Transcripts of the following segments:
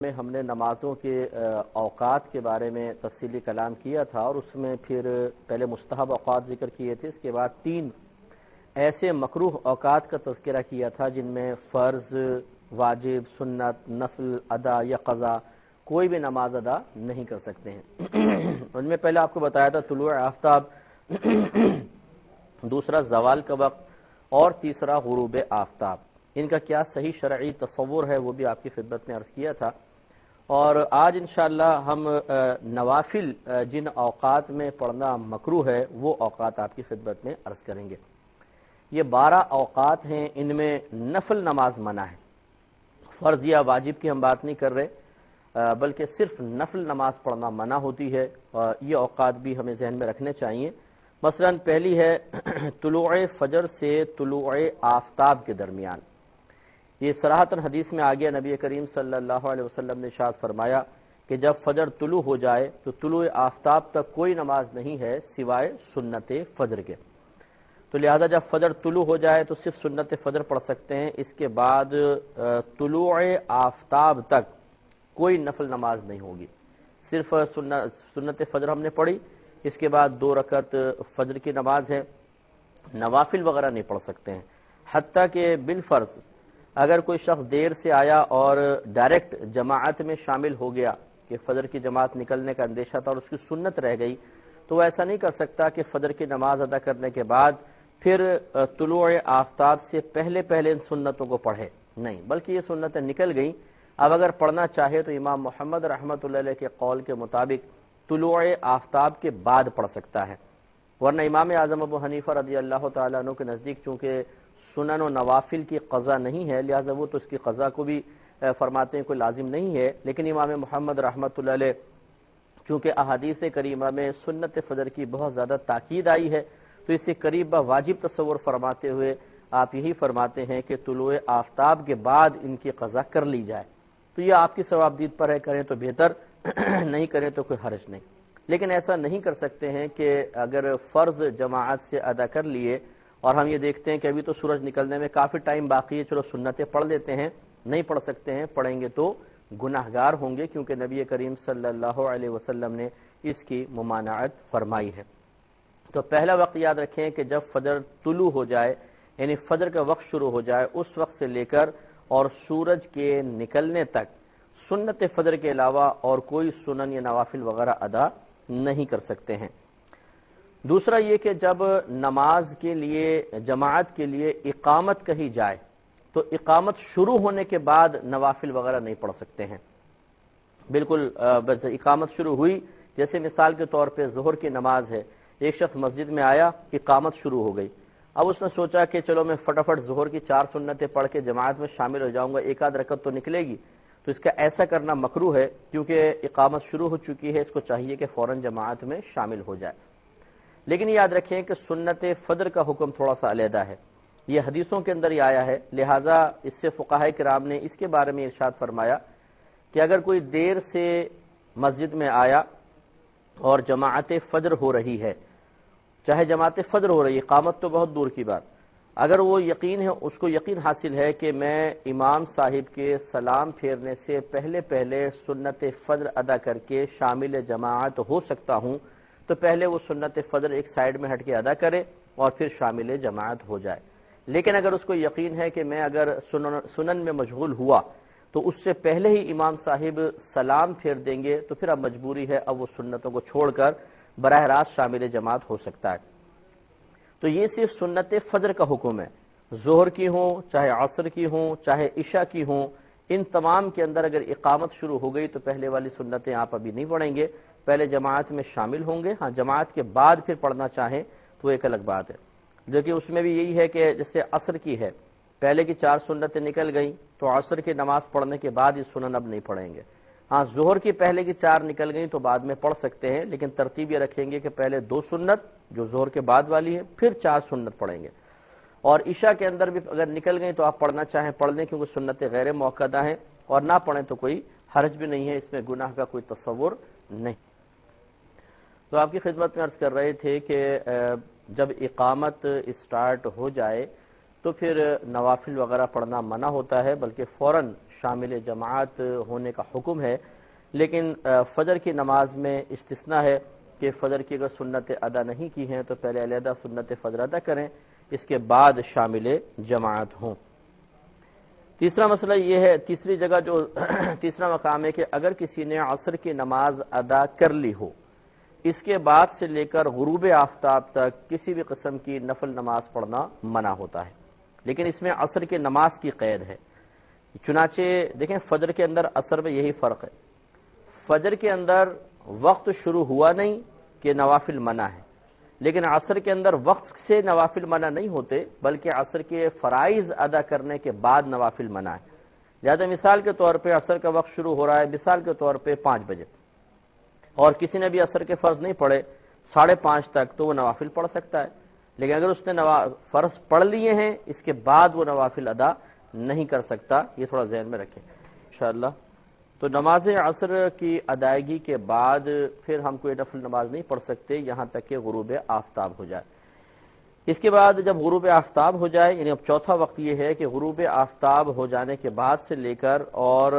میں ہم نے نمازوں کے اوقات کے بارے میں تفصیلی کلام کیا تھا اور اس میں پھر پہلے مستحب اوقات ذکر کیے تھے، اس کے بعد 3 ایسے مکروہ اوقات کا تذکرہ کیا تھا جن میں فرض، واجب، سنت، نفل ادا یا قضا کوئی بھی نماز ادا نہیں کر سکتے ہیں۔ ان میں پہلے آپ کو بتایا تھا طلوع آفتاب، دوسرا زوال کا وقت اور تیسرا غروب آفتاب۔ ان کا کیا صحیح شرعی تصور ہے وہ بھی آپ کی خدمت میں عرض کیا تھا، اور آج انشاءاللہ ہم نوافل جن اوقات میں پڑھنا مکروہ ہے وہ اوقات آپ کی خدمت میں عرض کریں گے۔ یہ 12 اوقات ہیں، ان میں نفل نماز منع ہے، فرض یا واجب کی ہم بات نہیں کر رہے، بلکہ صرف نفل نماز پڑھنا منع ہوتی ہے، اور یہ اوقات بھی ہمیں ذہن میں رکھنے چاہیے۔ مثلا پہلی ہے طلوع فجر سے طلوع آفتاب کے درمیان۔ یہ صراحتاً حدیث میں آگیا، نبی کریم صلی اللہ علیہ وسلم نے ارشاد فرمایا کہ جب فجر طلوع ہو جائے تو طلوع آفتاب تک کوئی نماز نہیں ہے سوائے سنت فجر کے، تو لہذا جب فجر طلوع ہو جائے تو صرف سنت فجر پڑھ سکتے ہیں، اس کے بعد طلوع آفتاب تک کوئی نفل نماز نہیں ہوگی، صرف سنت فجر ہم نے پڑھی، اس کے بعد 2 رکعت فجر کی نماز ہے، نوافل وغیرہ نہیں پڑھ سکتے ہیں۔ حتیٰ کہ بالفرض اگر کوئی شخص دیر سے آیا اور ڈائریکٹ جماعت میں شامل ہو گیا کہ فجر کی جماعت نکلنے کا اندیشہ تھا اور اس کی سنت رہ گئی، تو وہ ایسا نہیں کر سکتا کہ فجر کی نماز ادا کرنے کے بعد پھر طلوع آفتاب سے پہلے ان سنتوں کو پڑھے، نہیں، بلکہ یہ سنتیں نکل گئیں۔ اب اگر پڑھنا چاہے تو امام محمد رحمۃ اللہ علیہ کے قول کے مطابق طلوع آفتاب کے بعد پڑھ سکتا ہے، ورنہ امام اعظم ابو حنیفہ رضی اللہ تعالیٰ عنہ کے نزدیک چونکہ سنن و نوافل کی قضا نہیں ہے، لہذا وہ تو اس کی قضا کو بھی فرماتے ہیں کوئی لازم نہیں ہے، لیکن امام محمد رحمۃ اللہ علیہ چونکہ احادیث کریمہ میں سنت فجر کی بہت زیادہ تاکید آئی ہے، تو اسے قریب واجب تصور فرماتے ہوئے آپ یہی فرماتے ہیں کہ طلوع آفتاب کے بعد ان کی قضا کر لی جائے، تو یہ آپ کی ثوابدید پر ہے، کریں تو بہتر، نہیں کریں تو کوئی حرج نہیں۔ لیکن ایسا نہیں کر سکتے ہیں کہ اگر فرض جماعت سے ادا کر لیے اور ہم یہ دیکھتے ہیں کہ ابھی تو سورج نکلنے میں کافی ٹائم باقی ہے، چلو سنتیں پڑھ لیتے ہیں، نہیں پڑھ سکتے ہیں، پڑھیں گے تو گناہگار ہوں گے، کیونکہ نبی کریم صلی اللہ علیہ وسلم نے اس کی ممانعت فرمائی ہے۔ تو پہلا وقت یاد رکھیں کہ جب فجر طلوع ہو جائے، یعنی فجر کا وقت شروع ہو جائے، اس وقت سے لے کر اور سورج کے نکلنے تک سنت فجر کے علاوہ اور کوئی سنن یا نوافل وغیرہ ادا نہیں کر سکتے ہیں۔ دوسرا یہ کہ جب نماز کے لیے، جماعت کے لیے اقامت کہی جائے تو اقامت شروع ہونے کے بعد نوافل وغیرہ نہیں پڑھ سکتے ہیں، بالکل بس اقامت شروع ہوئی، جیسے مثال کے طور پہ ظہر کی نماز ہے، ایک شخص مسجد میں آیا، اقامت شروع ہو گئی، اب اس نے سوچا کہ چلو میں فٹافٹ ظہر کی 4 سنتیں پڑھ کے جماعت میں شامل ہو جاؤں گا، ایک آدھ رکعت تو نکلے گی، تو اس کا ایسا کرنا مکروہ ہے، کیونکہ اقامت شروع ہو چکی ہے، اس کو چاہیے کہ فوراً جماعت میں شامل ہو جائے۔ لیکن یاد رکھیں کہ سنت فجر کا حکم تھوڑا سا علیحدہ ہے، یہ حدیثوں کے اندر ہی آیا ہے، لہٰذا اس سے فقہاء کرام نے اس کے بارے میں ارشاد فرمایا کہ اگر کوئی دیر سے مسجد میں آیا اور جماعت فجر ہو رہی ہے، چاہے جماعت فجر ہو رہی ہے، اقامت تو بہت دور کی بات، اگر وہ یقین ہے، اس کو یقین حاصل ہے کہ میں امام صاحب کے سلام پھیرنے سے پہلے سنت فجر ادا کر کے شامل جماعت ہو سکتا ہوں، تو پہلے وہ سنت فجر ایک سائیڈ میں ہٹ کے ادا کرے اور پھر شامل جماعت ہو جائے۔ لیکن اگر اس کو یقین ہے کہ میں اگر سنن میں مشغول ہوا تو اس سے پہلے ہی امام صاحب سلام پھیر دیں گے، تو پھر اب مجبوری ہے، اب وہ سنتوں کو چھوڑ کر براہ راست شامل جماعت ہو سکتا ہے۔ تو یہ صرف سنت فجر کا حکم ہے، ظہر کی ہوں، چاہے عصر کی ہوں، چاہے عشاء کی ہوں، ان تمام کے اندر اگر اقامت شروع ہو گئی تو پہلے والی سنتیں آپ ابھی نہیں پڑھیں گے، پہلے جماعت میں شامل ہوں گے، ہاں جماعت کے بعد پھر پڑھنا چاہیں تو ایک الگ بات ہے، لیکن اس میں بھی یہی ہے کہ جیسے عصر کی ہے، پہلے کی 4 سنتیں نکل گئیں تو عصر کی نماز پڑھنے کے بعد یہ سنن اب نہیں پڑھیں گے، ہاں ظہر کی پہلے کی 4 نکل گئیں تو بعد میں پڑھ سکتے ہیں، لیکن ترتیب یہ رکھیں گے کہ پہلے 2 سنت جو ظہر کے بعد والی ہے، پھر 4 سنت پڑھیں گے، اور عشاء کے اندر بھی اگر نکل گئیں تو آپ پڑھنا چاہیں پڑھ لیں، کیونکہ سنتیں غیر موقدہ ہیں، اور نہ پڑھیں تو کوئی حرج بھی نہیں ہے، اس میں گناہ کا کوئی تصور نہیں۔ تو آپ کی خدمت میں عرض کر رہے تھے کہ جب اقامت اسٹارٹ ہو جائے تو پھر نوافل وغیرہ پڑھنا منع ہوتا ہے، بلکہ فوراً شامل جماعت ہونے کا حکم ہے، لیکن فجر کی نماز میں استثناء ہے کہ فجر کی اگر سنت ادا نہیں کی ہیں تو پہلے علیحدہ سنت فجر ادا کریں، اس کے بعد شامل جماعت ہوں۔ تیسرا مسئلہ یہ ہے، تیسری جگہ جو تیسرا مقام ہے کہ اگر کسی نے عصر کی نماز ادا کر لی ہو، اس کے بعد سے لے کر غروب آفتاب تک کسی بھی قسم کی نفل نماز پڑھنا منع ہوتا ہے، لیکن اس میں عصر کی نماز کی قید ہے۔ چنانچہ دیکھیں فجر کے اندر عصر میں یہی فرق ہے، فجر کے اندر وقت شروع ہوا نہیں کہ نوافل منع ہے، لیکن عصر کے اندر وقت سے نوافل منع نہیں ہوتے بلکہ عصر کے فرائض ادا کرنے کے بعد نوافل منع ہے۔ لہذا مثال کے طور پہ عصر کا وقت شروع ہو رہا ہے مثال کے طور پہ 5 بجے، اور کسی نے بھی عصر کے فرض نہیں پڑھے 5:30 تک، تو وہ نوافل پڑھ سکتا ہے، لیکن اگر اس نے فرض پڑھ لیے ہیں اس کے بعد وہ نوافل ادا نہیں کر سکتا، یہ تھوڑا ذہن میں رکھیں انشاءاللہ۔ تو نماز عصر کی ادائیگی کے بعد پھر ہم کوئی نفل نماز نہیں پڑھ سکتے یہاں تک کہ غروب آفتاب ہو جائے۔ اس کے بعد جب غروب آفتاب ہو جائے، یعنی اب چوتھا وقت یہ ہے کہ غروب آفتاب ہو جانے کے بعد سے لے کر اور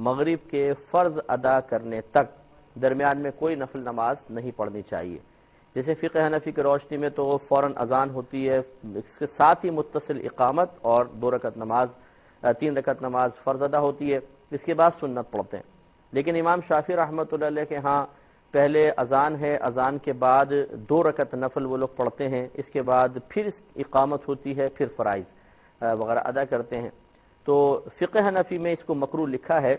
مغرب کے فرض ادا کرنے تک درمیان میں کوئی نفل نماز نہیں پڑھنی چاہیے۔ جیسے فقہ حنفی کی روشنی میں تو فوراً اذان ہوتی ہے، اس کے ساتھ ہی متصل اقامت اور 3 رکعت نماز فرض ادا ہوتی ہے، اس کے بعد سنت پڑھتے ہیں۔ لیکن امام شافعی رحمۃ اللہ علیہ کے ہاں پہلے اذان ہے، اذان کے بعد 2 رکعت نفل وہ لوگ پڑھتے ہیں، اس کے بعد پھر اقامت ہوتی ہے، پھر فرائض وغیرہ ادا کرتے ہیں۔ تو فقہ حنفی میں اس کو مکروہ لکھا ہے،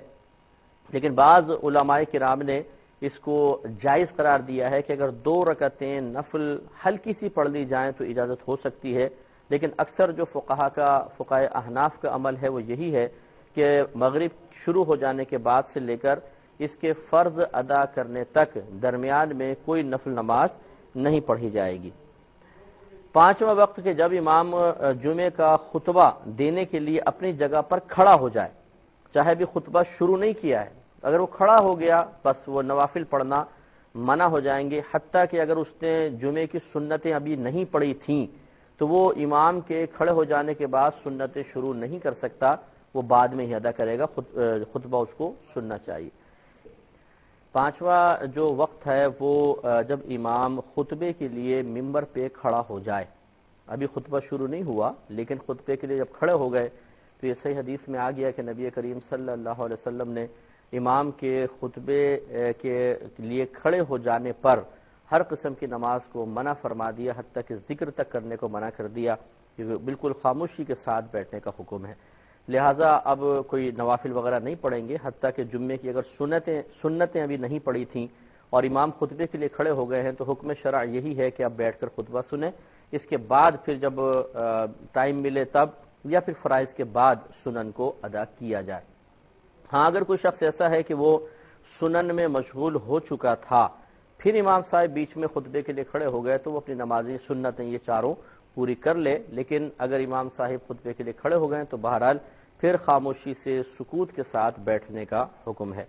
لیکن بعض علماء کرام نے اس کو جائز قرار دیا ہے کہ اگر 2 رکعتیں نفل ہلکی سی پڑھ لی جائیں تو اجازت ہو سکتی ہے، لیکن اکثر جو فقہاء احناف کا عمل ہے وہ یہی ہے کہ مغرب شروع ہو جانے کے بعد سے لے کر اس کے فرض ادا کرنے تک درمیان میں کوئی نفل نماز نہیں پڑھی جائے گی۔ 5واں وقت کہ جب امام جمعے کا خطبہ دینے کے لیے اپنی جگہ پر کھڑا ہو جائے، چاہے بھی خطبہ شروع نہیں کیا ہے، اگر وہ کھڑا ہو گیا بس وہ نوافل پڑھنا منع ہو جائیں گے، حتیٰ کہ اگر اس نے جمعے کی سنتیں ابھی نہیں پڑھی تھیں تو وہ امام کے کھڑے ہو جانے کے بعد سنتیں شروع نہیں کر سکتا، وہ بعد میں ہی ادا کرے گا، خطبہ اس کو سننا چاہیے۔ 5واں جو وقت ہے وہ جب امام خطبے کے لیے ممبر پہ کھڑا ہو جائے، ابھی خطبہ شروع نہیں ہوا لیکن خطبے کے لیے جب کھڑے ہو گئے تو یہ صحیح حدیث میں آ گیا کہ نبی کریم صلی اللہ علیہ وسلم نے امام کے خطبے کے لیے کھڑے ہو جانے پر ہر قسم کی نماز کو منع فرما دیا، حتیٰ کہ ذکر تک کرنے کو منع کر دیا، کہ بالکل خاموشی کے ساتھ بیٹھنے کا حکم ہے۔ لہٰذا اب کوئی نوافل وغیرہ نہیں پڑھیں گے، حتیٰ کہ جمعے کی اگر سنتیں ابھی نہیں پڑھی تھیں اور امام خطبے کے لیے کھڑے ہو گئے ہیں تو حکم شرع یہی ہے کہ اب بیٹھ کر خطبہ سنیں، اس کے بعد پھر جب ٹائم ملے تب یا پھر فرائض کے بعد سنن کو ادا کیا جائے۔ ہاں اگر کوئی شخص ایسا ہے کہ وہ سنن میں مشغول ہو چکا تھا، پھر امام صاحب بیچ میں خطبے کے لیے کھڑے ہو گئے تو وہ اپنی نمازی سنتیں یہ چاروں پوری کر لے، لیکن اگر امام صاحب خطبے کے لیے کھڑے ہو گئے تو بہرحال پھر خاموشی سے سکوت کے ساتھ بیٹھنے کا حکم ہے۔